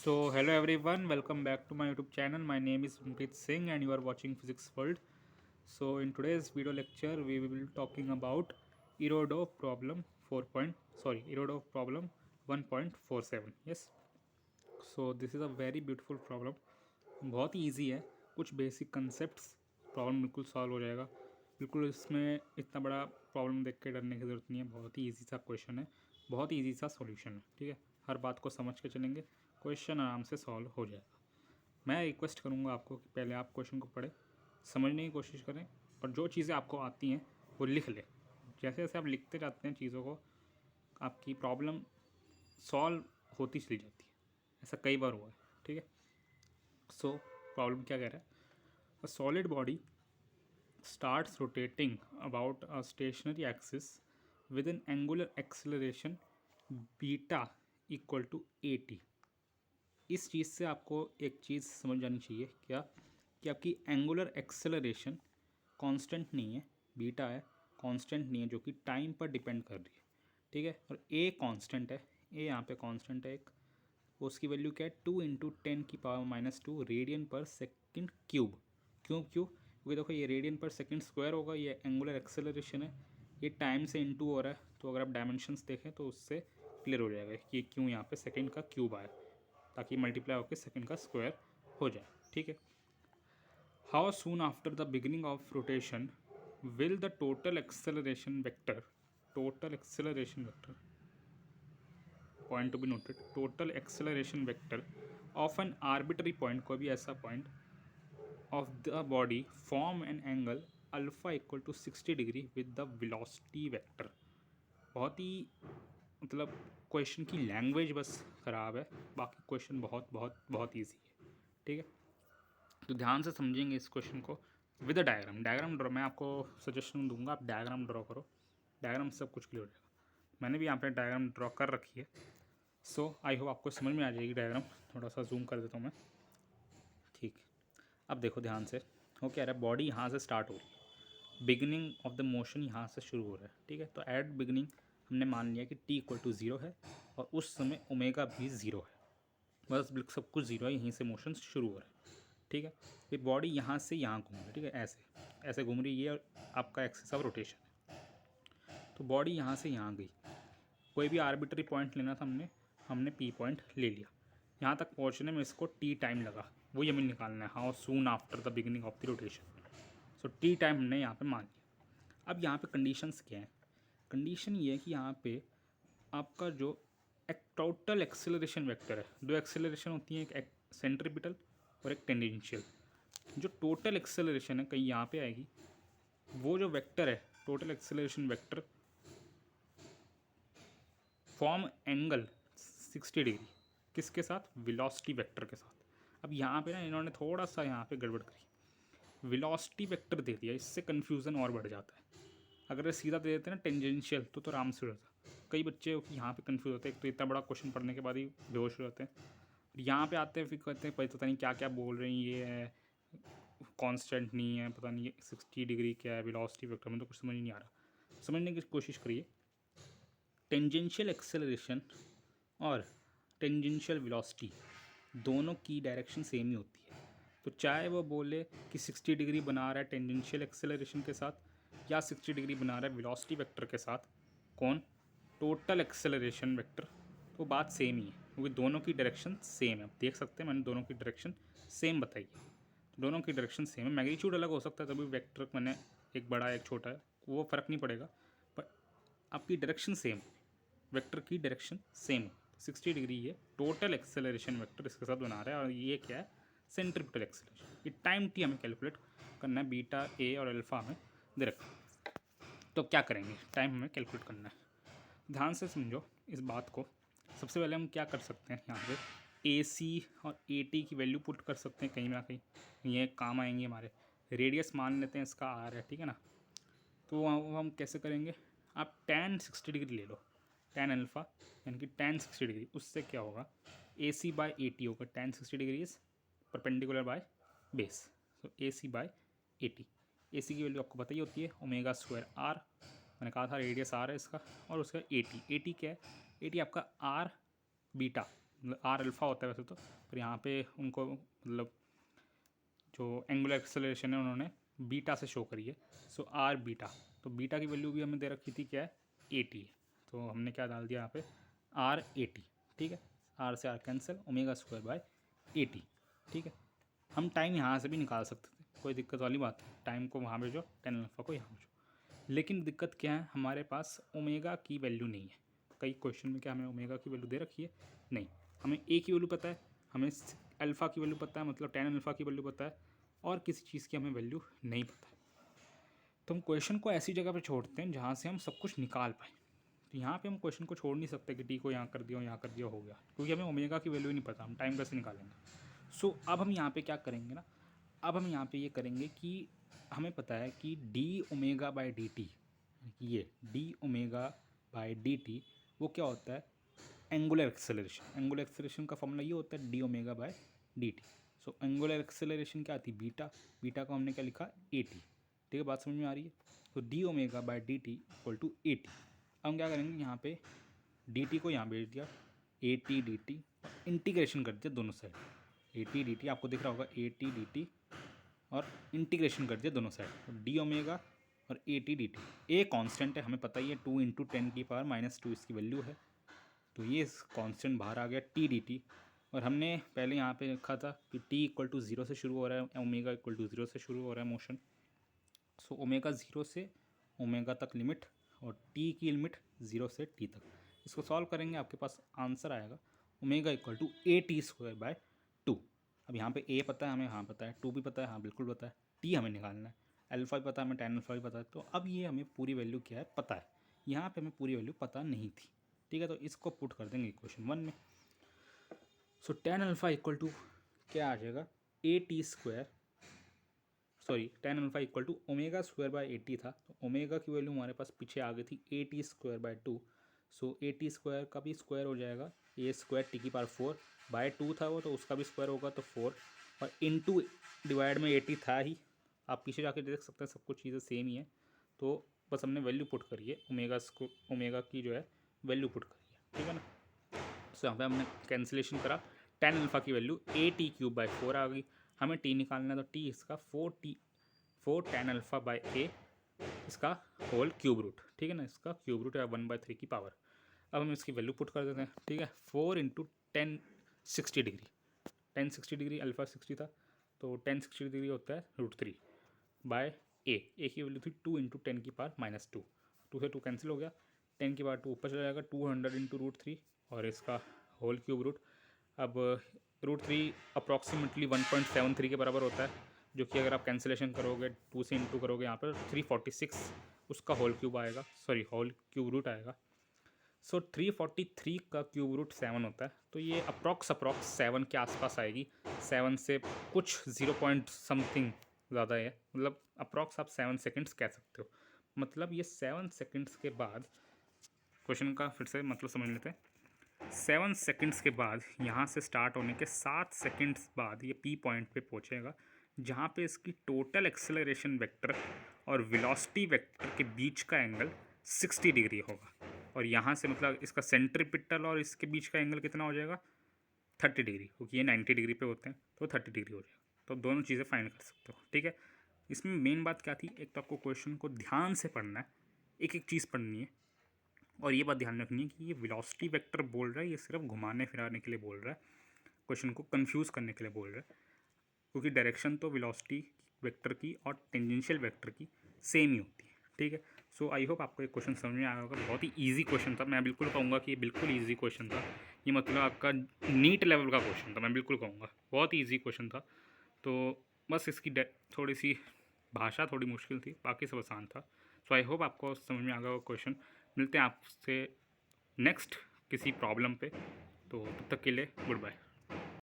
So, hello everyone, welcome back to my YouTube channel. My name is Mpreet Singh and you are watching Physics World. So, in today's video lecture, we will be talking about Erode problem 4. Erode problem 1.47. Yes. So, this is a very beautiful problem. बहुत ही easy है, कुछ basic concepts, problem बिल्कुल solve हो जाएगा. बिल्कुल इसमें इतना बड़ा प्रॉब्लम देख के डरने की ज़रूरत नहीं है. बहुत ही ईजी सा क्वेश्चन है, बहुत ही ईजी सा सॉल्यूशन है. ठीक है, हर बात को समझ के चलेंगे, क्वेश्चन आराम से सॉल्व हो जाएगा. मैं रिक्वेस्ट करूँगा आपको कि पहले आप क्वेश्चन को पढ़ें, समझने की कोशिश करें और जो चीज़ें आपको आती हैं वो लिख लें. जैसे जैसे आप लिखते जाते हैं चीज़ों को, आपकी प्रॉब्लम सॉल्व होती चली जाती है. ऐसा कई बार हुआ है. ठीक है. सो प्रॉब्लम क्या कह रहा है? A solid body starts rotating about a stationary axis with an angular acceleration beta equal to at. इस चीज़ से आपको एक चीज़ समझ जानी चाहिए क्या, कि आपकी एंगुलर एक्सेलरेशन कांस्टेंट नहीं है, बीटा है, कांस्टेंट नहीं है, जो कि टाइम पर डिपेंड कर रही है. ठीक है. और ए कांस्टेंट है, ए यहाँ पे कांस्टेंट है एक. उसकी वैल्यू क्या है? 2 × 10⁻⁻² रेडियन पर सेकंड क्यूब. क्योंकि देखो ये रेडियन पर सेकंड स्क्वायर होगा, ये एंगुलर एक्सेलरेशन है, ये टाइम से इनटू हो रहा है. तो अगर आप डायमेंशंस देखें तो उससे क्लियर हो जाएगा कि क्यों यहाँ पे सेकंड का क्यूब आया, ताकि मल्टीप्लाई होकर सेकंड का स्क्वायर हो जाए. ठीक है. How soon after the beginning of rotation will the total acceleration vector point to be noted, total acceleration vector of an arbitrary point, कोई भी ऐसा point of the body form an angle alpha equal to 60 degree with the velocity vector. बहुत ही मतलब question की language बस ख़राब है, बाकी क्वेश्चन बहुत बहुत बहुत ईजी है. ठीक है. तो ध्यान से समझेंगे इस क्वेश्चन को विद अ डायग्राम ड्रॉ. मैं आपको सजेशन दूंगा, आप डायग्राम ड्रॉ करो, डायग्राम से सब कुछ क्लियर हो जाएगा. मैंने भी यहाँ पे डायग्राम ड्रॉ कर रखी है. सो आई होप आपको समझ में आ जाएगी डायग्राम. थोड़ा सा जूम कर देता हूँ मैं. ठीक. अब देखो ध्यान से, हो क्या रहा है? बॉडी यहाँ से स्टार्ट हो रही है, बिगिनिंग ऑफ द मोशन यहाँ से शुरू हो रहा है. ठीक है. तो एट बिगिनिंग हमने मान लिया कि t इक्वल टू 0 है और उस समय ओमेगा भी 0 है. बस सब कुछ 0 है, यहीं से मोशन शुरू हो रहा है. ठीक है. फिर बॉडी यहाँ से यहाँ घूम रही है. ठीक है. ऐसे ऐसे घूम रही है, ये आपका एक्सिस ऑफ रोटेशन है. तो बॉडी यहाँ से यहाँ गई, कोई भी आर्बिट्री पॉइंट लेना था, हमने पी पॉइंट ले लिया. यहाँ तक पहुँचने में इसको टी टाइम लगा, वो हमें निकालना है. How soon after the beginning of the rotation. So T time हमने यहाँ पे मान लिया. अब यहाँ पे कंडीशंस क्या हैं? कंडीशन ये है कि यहाँ पे आपका जो एक टोटल एक्सेलरेशन वेक्टर है, दो एक्सेलरेशन होती हैं, एक सेंट्रीपिटल और एक टेंजेंशियल. जो टोटल एक्सेलरेशन है कहीं यहाँ पे आएगी, वो जो वेक्टर है total acceleration vector form angle 60 degree किसके साथ? वेलोसिटी वेक्टर के साथ. अब यहाँ पे ना इन्होंने थोड़ा सा यहाँ पे गड़बड़ करी, वेलोसिटी वेक्टर दे दिया, इससे कन्फ्यूज़न और बढ़ जाता है. अगर सीधा दे देते ना टेंजेंशियल तो आराम से हो जाता. कई बच्चे यहाँ पे कन्फ्यूज होते हैं, एक तो इतना बड़ा क्वेश्चन पढ़ने के बाद ही बेहोश हो जाते हैं. यहाँ पे आते हैं फिर कहते हैं पता नहीं क्या क्या बोल रहे हैं, ये है कांस्टेंट नहीं है, पता नहीं ये 60 डिग्री क्या है, वेलोसिटी वेक्टर में तो कुछ समझ नहीं आ रहा. समझने की कोशिश करिए. टेंजेंशियल एक्सेलरेशन और टेंजेंशियल वेलोसिटी दोनों की डायरेक्शन सेम ही होती है. तो चाहे वो बोले कि 60 डिग्री बना रहा है टेंजेंशियल एक्सेलरेशन के साथ या 60 डिग्री बना रहा है वेलोसिटी वेक्टर के साथ, कौन? Total acceleration vector. तो बात सेम ही है, क्योंकि दोनों की डायरेक्शन सेम है. आप देख सकते हैं मैंने दोनों की डायरेक्शन सेम बताई है. दोनों की डायरेक्शन सेम है. मैग्नीट्यूड अलग हो सकता है, तभी वेक्टर मैंने एक बड़ा एक छोटा है, वो फ़र्क नहीं पड़ेगा, पर आपकी डायरेक्शन सेम, वेक्टर की डायरेक्शन सेम. 60 डिग्री ये टोटल एक्सेलरेशन वेक्टर इसके साथ बना रहा है. और ये क्या है? Centripetal acceleration. ये टाइम टी हमें कैलकुलेट करना है, बीटा ए और अल्फा हमें दे रखा है. तो क्या करेंगे? टाइम हमें कैलकुलेट करना है. ध्यान से समझो इस बात को. सबसे पहले हम क्या कर सकते हैं, यहाँ पे ए सी और ए टी की वैल्यू पुट कर सकते हैं कहीं ना कहीं, ये काम आएंगे हमारे. रेडियस मान लेते हैं इसका आर है. ठीक है ना. तो वो हम कैसे करेंगे? आप tan 60 डिग्री ले लो, tan अल्फ़ा यानी कि tan 60 डिग्री. उससे क्या होगा? A C by A T होगा. tan 60 degree is perpendicular by base. So A C by A T. A C की वैल्यू आपको पता ही होती है, ओमेगा स्क्वायर आर. मैंने कहा था रेडियस आर है इसका. और उसका ए टी क्या है? ए टी आपका आर बीटा आर अल्फ़ा होता है वैसे तो, पर यहाँ पे उनको मतलब जो एंगुलर एक्सेलरेशन है उन्होंने बीटा से शो करी है। सो आर बीटा, तो बीटा की वैल्यू भी हमें दे रखी थी क्या है, 80 है। तो हमने क्या डाल दिया यहाँ पे, आर 80, ठीक है। आर से R cancel, omega square by 80, ठीक है। हम टाइम यहाँ से भी निकाल सकते थे, कोई दिक्कत वाली बात है, टाइम को वहाँ भेजो, टेन अल्फ़ा को यहाँ भेजो। लेकिन दिक्कत क्या है, हमारे पास ओमेगा की वैल्यू नहीं है। कई क्वेश्चन में क्या हमें ओमेगा की वैल्यू दे रखी है, नहीं, हमें ए की वैल्यू पता है, हमें अल्फ़ा की वैल्यू पता है, मतलब टेन अल्फ़ा की वैल्यू पता है, और किसी चीज़ की हमें वैल्यू नहीं पता है। तो हम क्वेश्चन को ऐसी जगह पे छोड़ते हैं जहाँ से हम सब कुछ निकाल पाए। तो यहाँ पे हम क्वेश्चन को छोड़ नहीं सकते कि टी को यहाँ कर दिया, यहाँ कर दिया, हो गया, क्योंकि हमें ओमेगा की वैल्यू ही नहीं पता, हम टाइम कैसे निकालेंगे। सो अब हम यहाँ पे क्या करेंगे ना, अब हम यहाँ पे ये करेंगे कि हमें पता है कि D omega by D T, ये D omega by D T वो क्या होता है, एंगुलर एक्सेलरेशन। एंगुलर एक्सेलरेशन का फॉर्मूला ये होता है D omega by D T. So angular acceleration क्या आती है, बीटा, बीटा को हमने क्या लिखा, ए टी, ठीक है, बात समझ में आ रही है। तो D omega by D T equal to A T. अब हम क्या करेंगे, यहाँ पे डी टी को यहाँ भेज दिया, A T D T, integration कर दिया दोनों side, A T D T आपको दिख रहा होगा, ए टी डी टी, और इंटीग्रेशन कर दिया दोनों साइड, तो डी ओमेगा और A T D T. A constant है, हमें पता ही है, 2 इंटू 10⁻⁻2 इसकी वैल्यू है, तो ये कांस्टेंट बाहर आ गया, टी डी टी। और हमने पहले यहाँ पे लिखा था कि टी इक्वल टू 0 से शुरू हो रहा है, ओमेगा इक्वल टू 0 से शुरू हो रहा है मोशन। सो ओमेगा 0 से ओमेगा तक लिमिट, और टी की लिमिट 0 से टी तक। इसको सॉल्व करेंगे, आपके पास आंसर आएगा omega equal to A T square by 2। अब यहाँ पे ए पता है हमें, हाँ पता है, 2 भी पता है, हाँ बिल्कुल पता है, टी हमें निकालना है, अल्फ़ा भी पता है हमें, टेन अल्फ़ा भी पता है। तो अब ये हमें पूरी वैल्यू क्या है पता है, यहाँ पे हमें पूरी वैल्यू पता नहीं थी, ठीक है। तो इसको पुट कर देंगे इक्वेशन 1 में। So ten alpha equal to क्या आ जाएगा, A T square, sorry ten alpha equal to omega square by 80 था, तो ओमेगा की वैल्यू हमारे पास पीछे आ गई थी ए T square by 2। So A T square का भी स्क्वायर हो जाएगा, ए स्क्वायर टी की पावर 4 बाय 2 था वो, तो उसका भी स्क्वायर होगा तो 4, और इनटू डिवाइड में 80 था ही, आप पीछे जाके देख सकते हैं सब कुछ चीज़ें सेम ही है। तो बस हमने वैल्यू पुट करी है, ओमेगा की जो है वैल्यू पुट करी है, ठीक है ना। सो यहाँ पे हमने कैंसिलेशन करा, टेन अल्फ़ा की value A T cube by 4 आ गई, हमें टी निकालना है, तो टी इसका 4 टेन अल्फ़ा बाई ए, इसका होल क्यूब रूट, ठीक है ना, इसका क्यूब रूट है 1/3 की पावर। अब हम इसकी वैल्यू पुट कर देते हैं, ठीक है। 4 इंटू 1060 डिग्री, 1060 डिग्री, अल्फ़ा 60 था, तो 1060 डिग्री होता है √3 बाय ए की वैल्यू थी 2 इंटू 10 की पावर -2, 2 से 2 कैंसिल हो गया, 10 की पावर 2 ऊपर चला जाएगा, 200 इंटू √3, और इसका होल क्यूब रूट। अब √3 अप्रॉक्सीमेटली 1.73 के बराबर होता है, जो कि अगर आप कैंसिलेशन करोगे 2 से इंटू करोगे यहाँ पर 346 उसका होल क्यूब आएगा, सॉरी होल क्यूब रूट आएगा। सो 343 का क्यूब रूट 7 होता है, तो ये अप्रॉक्स 7 के आसपास आएगी, 7 से कुछ 0 पॉइंट समथिंग ज़्यादा है, मतलब अप्रॉक्स आप 7 सेकेंड्स कह सकते हो। मतलब ये 7 सेकेंड्स के बाद, क्वेश्चन का फिर से मतलब समझ लेते हैं, 7 सेकेंड्स के बाद यहाँ से स्टार्ट होने के 7 सेकेंड्स बाद ये पी पॉइंट पे पहुँचेगा, जहाँ पे इसकी टोटल एक्सेलरेशन वेक्टर और वेलोसिटी वेक्टर के बीच का एंगल 60 डिग्री होगा, और यहाँ से मतलब इसका सेंट्रीपिटल और इसके बीच का एंगल कितना हो जाएगा, 30 डिग्री, क्योंकि ये 90 डिग्री पे होते हैं, तो 30 डिग्री हो जाएगा। तो दोनों चीज़ें फाइंड कर सकते हो, ठीक है। इसमें मेन बात क्या थी, एक तो आपको क्वेश्चन को ध्यान से पढ़ना है, एक एक चीज़ पढ़नी है, और ये बात ध्यान रखनी है कि ये वेलोसिटी वेक्टर बोल रहा है, ये सिर्फ घुमाने फिराने के लिए बोल रहा है, क्वेश्चन को कंफ्यूज करने के लिए बोल रहा है, क्योंकि डायरेक्शन तो वेलोसिटी वेक्टर की और टेंजेंशियल वेक्टर की सेम ही होती है, ठीक है। सो आई होप आपको एक क्वेश्चन समझ में आया होगा, बहुत ही ईजी क्वेश्चन था, मैं बिल्कुल कहूँगा कि ये बिल्कुल ईजी क्वेश्चन था, ये मतलब आपका नीट लेवल का क्वेश्चन था, मैं बिल्कुल कहूँगा बहुत ही ईजी क्वेश्चन था। तो बस इसकी थोड़ी सी भाषा थोड़ी मुश्किल थी, बाकी सब आसान था। सो आई होप आपको समझ में आ गया वो क्वेश्चन। मिलते हैं आपसे नेक्स्ट किसी प्रॉब्लम पे, तो तब तक के लिए गुड बाय।